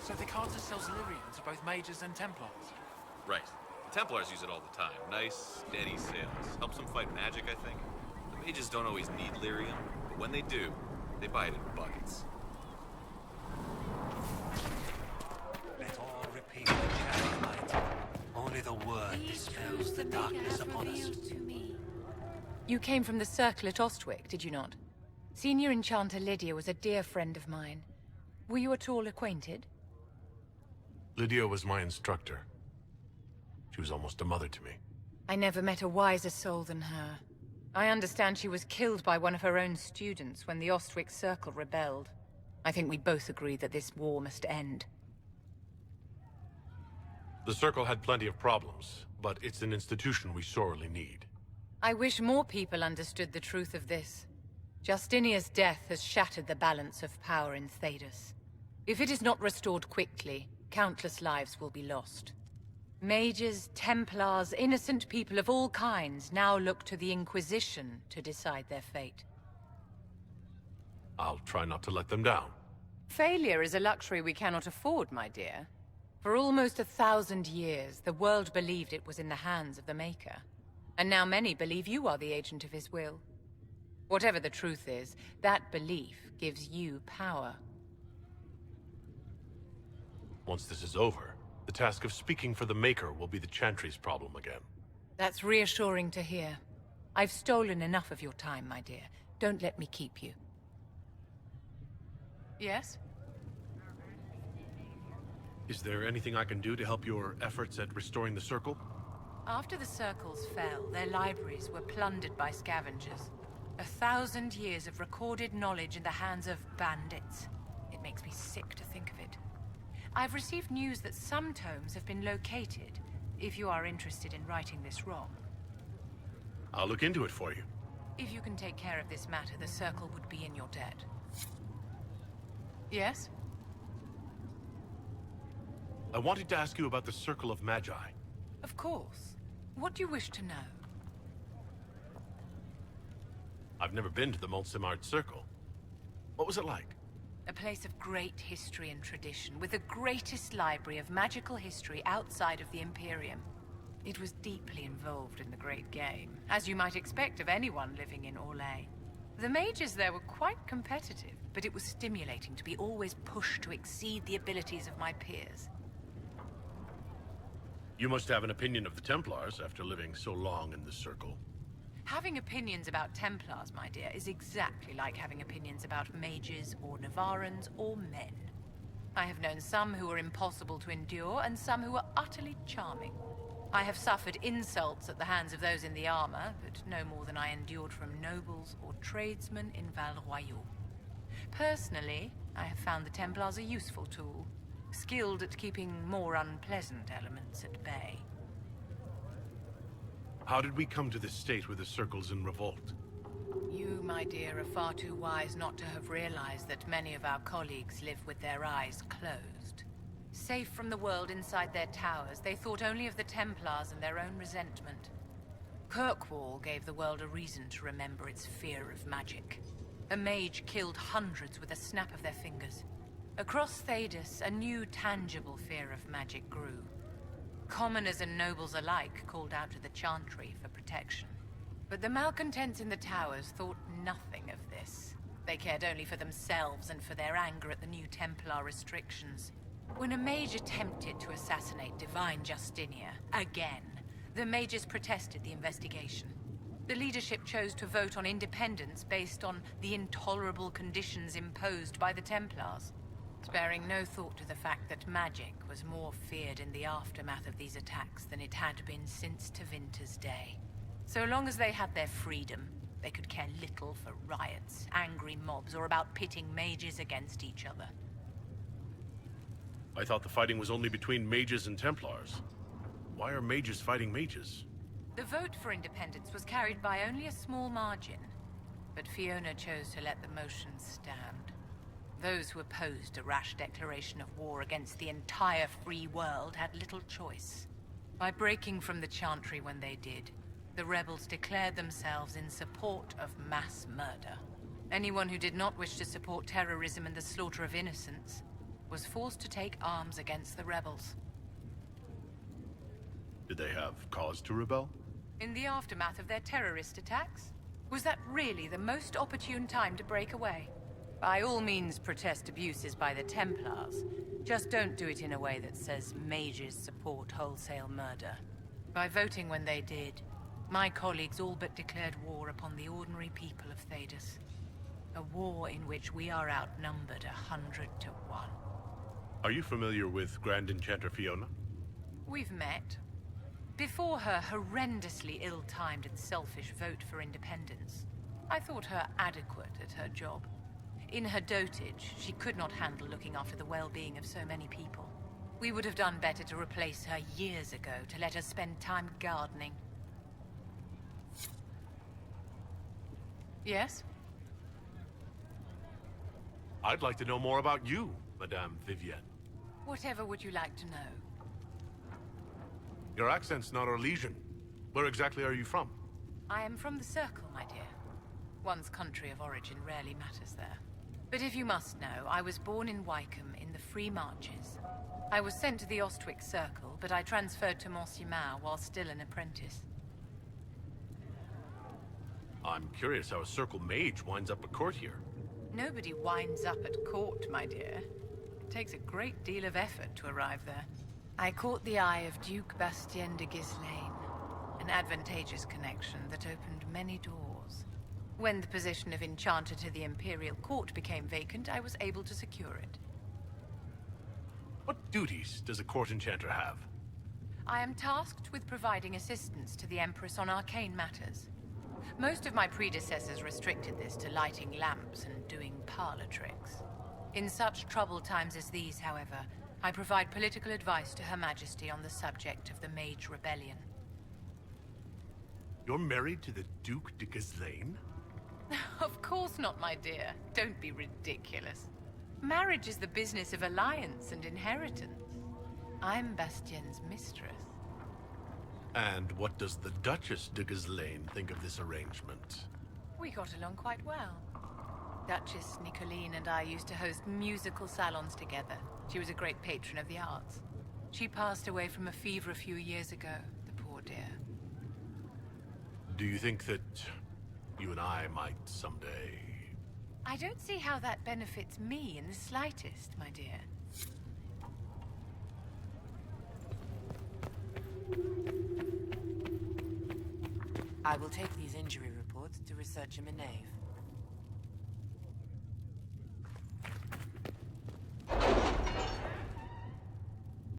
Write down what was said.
So the Carter sells lyrium to both mages and Templars? Right. The Templars use it all the time. Nice, steady sales. Helps them fight magic, I think. The mages don't always need lyrium, but when they do, they buy it in buckets. Let all repeat the chanting light. Only the word dispels the darkness upon us. You came from the circle at Ostwick, did you not? Senior Enchanter Lydia was a dear friend of mine. Were you at all acquainted? Lydia was my instructor. She was almost a mother to me. I never met a wiser soul than her. I understand she was killed by one of her own students when the Ostwick Circle rebelled. I think we both agree that this war must end. The Circle had plenty of problems, but it's an institution we sorely need. I wish more people understood the truth of this. Justinia's death has shattered the balance of power in Thedas. If it is not restored quickly, countless lives will be lost. Mages, Templars, innocent people of all kinds now look to the Inquisition to decide their fate. I'll try not to let them down. Failure is a luxury we cannot afford, my dear. For almost 1,000 years, the world believed it was in the hands of the Maker. And now many believe you are the agent of his will. Whatever the truth is, that belief gives you power. Once this is over, the task of speaking for the Maker will be the Chantry's problem again. That's reassuring to hear. I've stolen enough of your time, my dear. Don't let me keep you. Yes? Is there anything I can do to help your efforts at restoring the Circle? After the circles fell, their libraries were plundered by scavengers. 1,000 years of recorded knowledge in the hands of bandits. It makes me sick to think of it. I've received news that some tomes have been located, if you are interested in righting this wrong. I'll look into it for you. If you can take care of this matter, the Circle would be in your debt. Yes? I wanted to ask you about the Circle of Magi. Of course. What do you wish to know? I've never been to the Montsemart Circle. What was it like? A place of great history and tradition, with the greatest library of magical history outside of the Imperium. It was deeply involved in the Great Game, as you might expect of anyone living in Orlais. The mages there were quite competitive, but it was stimulating to be always pushed to exceed the abilities of my peers. You must have an opinion of the Templars after living so long in the Circle. Having opinions about Templars, my dear, is exactly like having opinions about mages or Navarrans or men. I have known some who were impossible to endure and some who were utterly charming. I have suffered insults at the hands of those in the armor, but no more than I endured from nobles or tradesmen in Val Royal. Personally, I have found the Templars a useful tool, skilled at keeping more unpleasant elements at bay. How did we come to this state where the Circle's in revolt? You, my dear, are far too wise not to have realized that many of our colleagues live with their eyes closed. Safe from the world inside their towers, they thought only of the Templars and their own resentment. Kirkwall gave the world a reason to remember its fear of magic. A mage killed hundreds with a snap of their fingers. Across Thedas, a new tangible fear of magic grew. Commoners and nobles alike called out to the Chantry for protection. But the malcontents in the towers thought nothing of this. They cared only for themselves and for their anger at the new Templar restrictions. When a mage attempted to assassinate Divine Justinia, again, the mages protested the investigation. The leadership chose to vote on independence based on the intolerable conditions imposed by the Templars, sparing no thought to the fact that magic was more feared in the aftermath of these attacks than it had been since Tevinter's day. So long as they had their freedom, they could care little for riots, angry mobs, or about pitting mages against each other. I thought the fighting was only between mages and Templars. Why are mages fighting mages? The vote for independence was carried by only a small margin, but Fiona chose to let the motion stand. Those who opposed a rash declaration of war against the entire free world had little choice. By breaking from the Chantry when they did, the rebels declared themselves in support of mass murder. Anyone who did not wish to support terrorism and the slaughter of innocents was forced to take arms against the rebels. Did they have cause to rebel? In the aftermath of their terrorist attacks? Was that really the most opportune time to break away? By all means, protest abuses by the Templars. Just don't do it in a way that says mages support wholesale murder. By voting when they did, my colleagues all but declared war upon the ordinary people of Thedas. A war in which we are outnumbered 100 to 1. Are you familiar with Grand Enchanter Fiona? We've met. Before her horrendously ill-timed and selfish vote for independence, I thought her adequate at her job. In her dotage, she could not handle looking after the well-being of so many people. We would have done better to replace her years ago, to let her spend time gardening. Yes? I'd like to know more about you, Madame Vivienne. Whatever would you like to know? Your accent's not Orlesian. Where exactly are you from? I am from the Circle, my dear. One's country of origin rarely matters there. But if you must know, I was born in Wycombe in the Free Marches. I was sent to the Ostwick Circle, but I transferred to Monsignor while still an apprentice. I'm curious how a Circle mage winds up at court here. Nobody winds up at court, my dear. It takes a great deal of effort to arrive there. I caught the eye of Duke Bastien de Ghislaine, an advantageous connection that opened many doors. When the position of Enchanter to the Imperial Court became vacant, I was able to secure it. What duties does a court enchanter have? I am tasked with providing assistance to the Empress on arcane matters. Most of my predecessors restricted this to lighting lamps and doing parlor tricks. In such troubled times as these, however, I provide political advice to Her Majesty on the subject of the Mage Rebellion. You're married to the Duke de Ghislaine? Of course not, my dear. Don't be ridiculous. Marriage is the business of alliance and inheritance. I'm Bastien's mistress. And what does the Duchess de Ghislaine think of this arrangement? We got along quite well. Duchess Nicoline and I used to host musical salons together. She was a great patron of the arts. She passed away from a fever a few years ago, the poor dear. Do you think that you and I might someday... I don't see how that benefits me in the slightest, my dear. I will take these injury reports to researcher Minave.